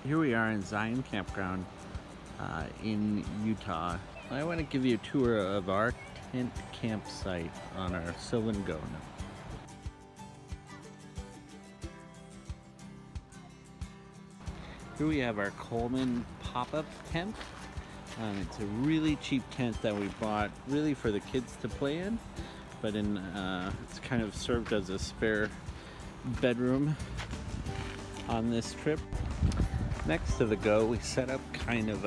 Here we are in Zion Campground in Utah. I want to give you a tour of our tent campsite on our Sylvan Go. Here we have our Coleman pop-up tent. It's a really cheap tent that we bought really for the kids to play in, but it's kind of served as a spare bedroom on this trip. Next to the Go, we set up kind of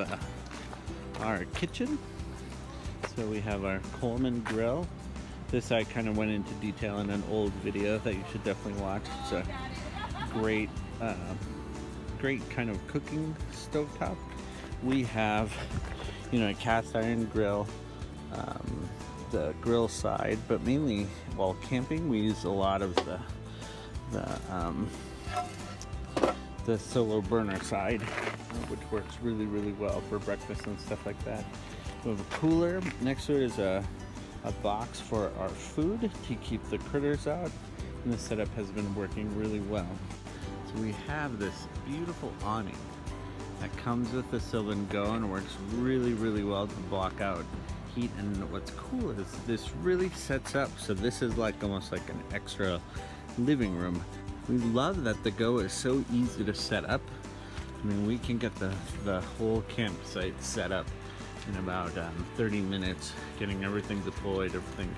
our kitchen. So we have our Coleman Grill. This I kind of went into detail in an old video that you should definitely watch. It's a great kind of cooking stovetop. We have, a cast iron grill, the grill side, but mainly while camping we use a lot of the solar burner side, which works really well for breakfast and stuff like that. We have a cooler. Next to it is a box for our food to keep the critters out, and the setup has been working really well. So we have this beautiful awning that comes with the Sylvan Go and works really well to block out heat. And what's cool is this really sets up so this is like almost like an extra living room. We love that the Go is so easy to set up. I mean, we can get the whole campsite set up in about 30 minutes, getting everything deployed, everything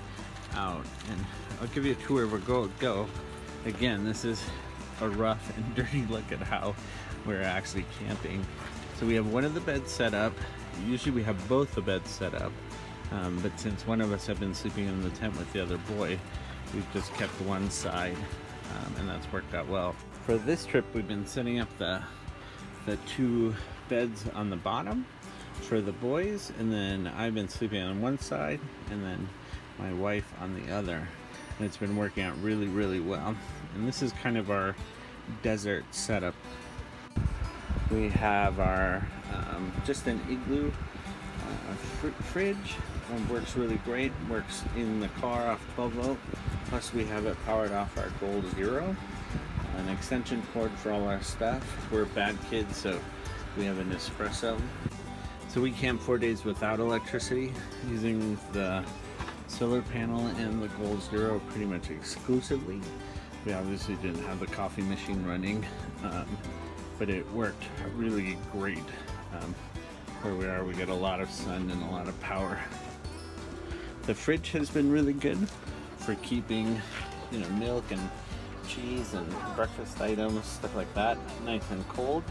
out. And I'll give you a tour of our Go. Again, this is a rough and dirty look at how we're actually camping. So we have one of the beds set up. Usually we have both the beds set up, but since one of us have been sleeping in the tent with the other boy, we've just kept one side. And that's worked out well. For this trip, we've been setting up the two beds on the bottom for the boys, and then I've been sleeping on one side and then my wife on the other, and it's been working out really well. And this is kind of our desert setup. We have our just an igloo fridge. Works really great, works in the car off 12 volt. Plus we have it powered off our Gold Zero, an extension cord for all our stuff. We're bad kids, so we have an espresso. So we camp 4 days without electricity, using the solar panel and the Gold Zero pretty much exclusively. We obviously didn't have the coffee machine running, but it worked really great. Where we are, we get a lot of sun and a lot of power. The fridge has been really good for keeping, milk and cheese and breakfast items, stuff like that, nice and cold.